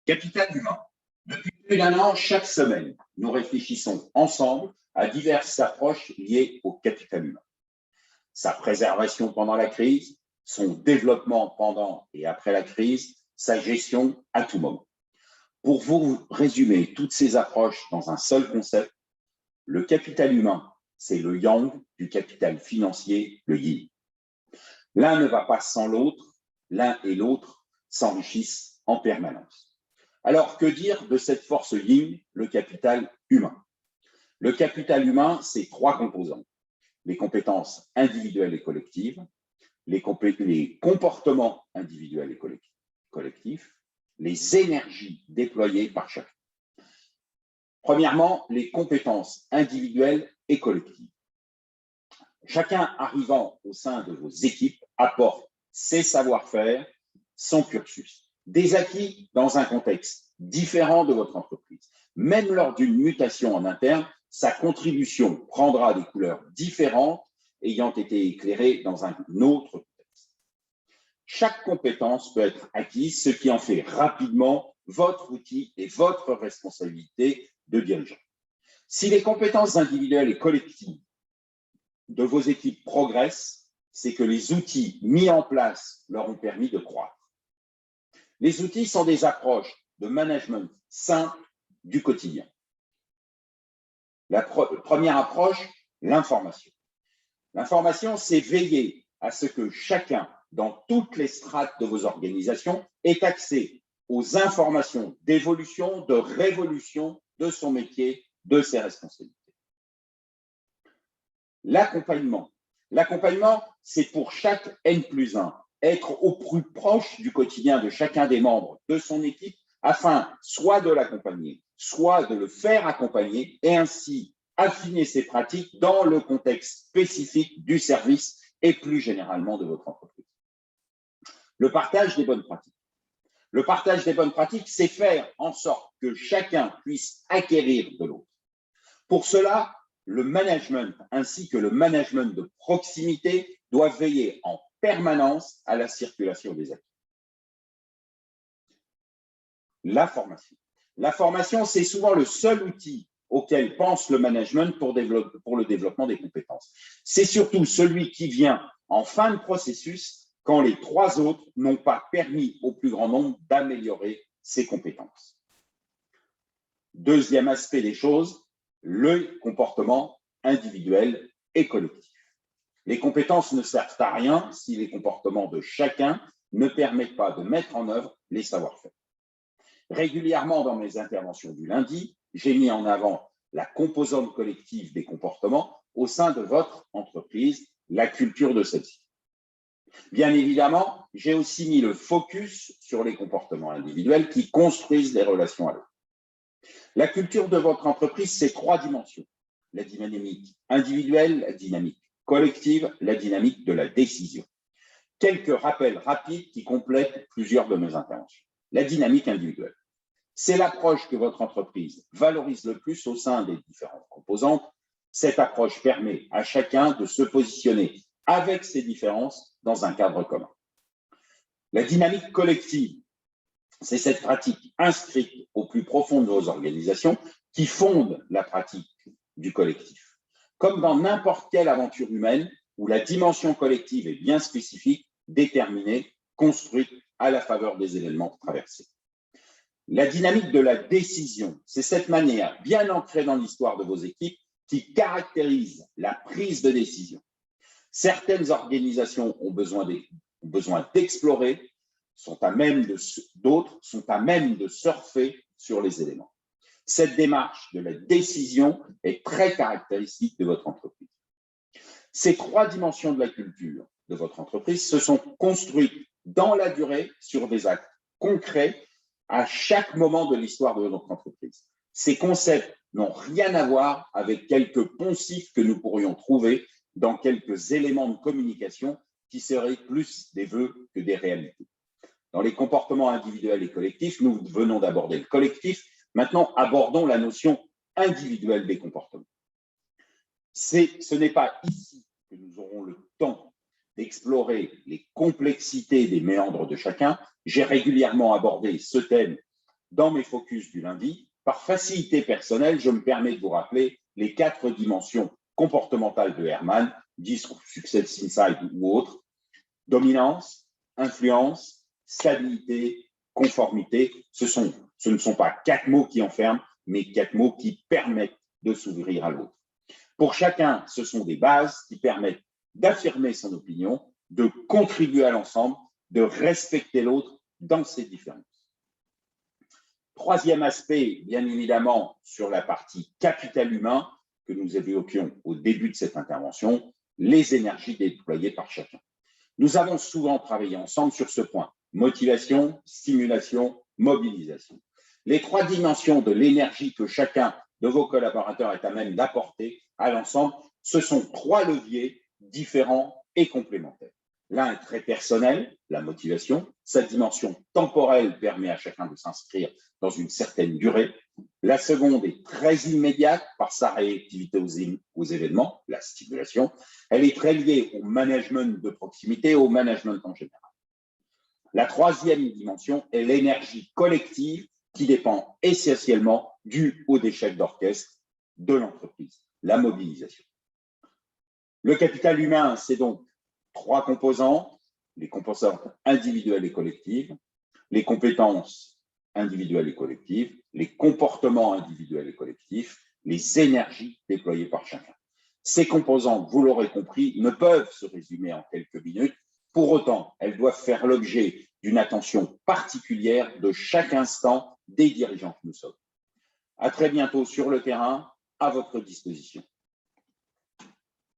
Capital humain. Depuis plus d'un an, chaque semaine, nous réfléchissons ensemble à diverses approches liées au capital humain. Sa préservation pendant la crise, son développement pendant et après la crise, sa gestion à tout moment. Pour vous résumer toutes ces approches dans un seul concept, le capital humain, c'est le yang du capital financier, le yin. L'un ne va pas sans l'autre, l'un et l'autre s'enrichissent en permanence. Alors, que dire de cette force yin, le capital humain? Le capital humain, c'est trois composants. Les compétences individuelles et collectives, les comportements individuels et collectifs, les énergies déployées par chacun. Premièrement, les compétences individuelles et collectives. Chacun arrivant au sein de vos équipes apporte ses savoir-faire, son cursus, des acquis dans un contexte différent de votre entreprise. Même lors d'une mutation en interne, sa contribution prendra des couleurs différentes ayant été éclairée dans un autre contexte. Chaque compétence peut être acquise, ce qui en fait rapidement votre outil et votre responsabilité de dirigeant. Si les compétences individuelles et collectives de vos équipes progressent, c'est que les outils mis en place leur ont permis de croître. Les outils sont des approches de management simples du quotidien. La première approche, l'information. L'information, c'est veiller à ce que chacun, dans toutes les strates de vos organisations, ait accès aux informations d'évolution, de révolution de son métier, de ses responsabilités. L'accompagnement. L'accompagnement, c'est pour chaque N+1, être au plus proche du quotidien de chacun des membres de son équipe afin soit de l'accompagner, soit de le faire accompagner et ainsi affiner ses pratiques dans le contexte spécifique du service et plus généralement de votre entreprise. Le partage des bonnes pratiques. Le partage des bonnes pratiques, c'est faire en sorte que chacun puisse acquérir de l'autre. Pour cela, le management ainsi que le management de proximité doivent veiller en permanence à la circulation des acquis. La formation. La formation, c'est souvent le seul outil auquel pense le management pour le développement des compétences. C'est surtout celui qui vient en fin de processus quand les trois autres n'ont pas permis au plus grand nombre d'améliorer ses compétences. Deuxième aspect des choses, le comportement individuel et collectif. Les compétences ne servent à rien si les comportements de chacun ne permettent pas de mettre en œuvre les savoir-faire. Régulièrement dans mes interventions du lundi, j'ai mis en avant la composante collective des comportements au sein de votre entreprise, la culture de celle-ci. Bien évidemment, j'ai aussi mis le focus sur les comportements individuels qui construisent les relations à l'autre. La culture de votre entreprise, c'est trois dimensions. La dynamique individuelle, la dynamique collective, la dynamique de la décision. Quelques rappels rapides qui complètent plusieurs de mes interventions. La dynamique individuelle. C'est l'approche que votre entreprise valorise le plus au sein des différentes composantes. Cette approche permet à chacun de se positionner avec ses différences dans un cadre commun. La dynamique collective, c'est cette pratique inscrite au plus profond de vos organisations qui fonde la pratique du collectif. Comme dans n'importe quelle aventure humaine où la dimension collective est bien spécifique, déterminée, construite à la faveur des événements traversés. La dynamique de la décision, c'est cette manière bien ancrée dans l'histoire de vos équipes qui caractérise la prise de décision. Certaines organisations ont besoin d'explorer, d'autres sont à même de surfer sur les éléments. Cette démarche de la décision est très caractéristique de votre entreprise. Ces trois dimensions de la culture de votre entreprise se sont construites dans la durée sur des actes concrets à chaque moment de l'histoire de notre entreprise. Ces concepts n'ont rien à voir avec quelques poncifs que nous pourrions trouver dans quelques éléments de communication qui seraient plus des vœux que des réalités. Dans les comportements individuels et collectifs, nous venons d'aborder le collectif. Maintenant, abordons la notion individuelle des comportements. Ce n'est pas ici que nous aurons le temps d'explorer les complexités des méandres de chacun. J'ai régulièrement abordé ce thème Dans mes focus du lundi, par facilité personnelle, je me permets de vous rappeler les 4 dimensions comportementales de Herrmann, 10 Success Inside ou autres: dominance, influence, stabilité, conformité. Ce ne sont pas 4 mots qui enferment, mais 4 mots qui permettent de s'ouvrir à l'autre. Pour chacun, ce sont des bases qui permettent d'affirmer son opinion, de contribuer à l'ensemble, de respecter l'autre dans ses différences. Troisième aspect, bien évidemment, sur la partie capital humain que nous évoquions au début de cette intervention, les énergies déployées par chacun. Nous avons souvent travaillé ensemble sur ce point: motivation, stimulation, mobilisation. Les 3 dimensions de l'énergie que chacun de vos collaborateurs est à même d'apporter à l'ensemble, ce sont 3 leviers différents et complémentaires. L'un est très personnel, la motivation. Sa dimension temporelle permet à chacun de s'inscrire dans une certaine durée. La seconde est très immédiate par sa réactivité aux événements, la stimulation. Elle est très liée au management de proximité, au management en général. La troisième dimension est l'énergie collective qui dépend essentiellement du haut d'échec d'orchestre de l'entreprise, la mobilisation. Le capital humain, c'est donc 3 composants: les composantes individuelles et collectives, les compétences individuelles et collectives, les comportements individuels et collectifs, les énergies déployées par chacun. Ces composantes, vous l'aurez compris, ne peuvent se résumer en quelques minutes. Pour autant, elles doivent faire l'objet d'une attention particulière de chaque instant des dirigeants que nous sommes. À très bientôt sur le terrain, à votre disposition.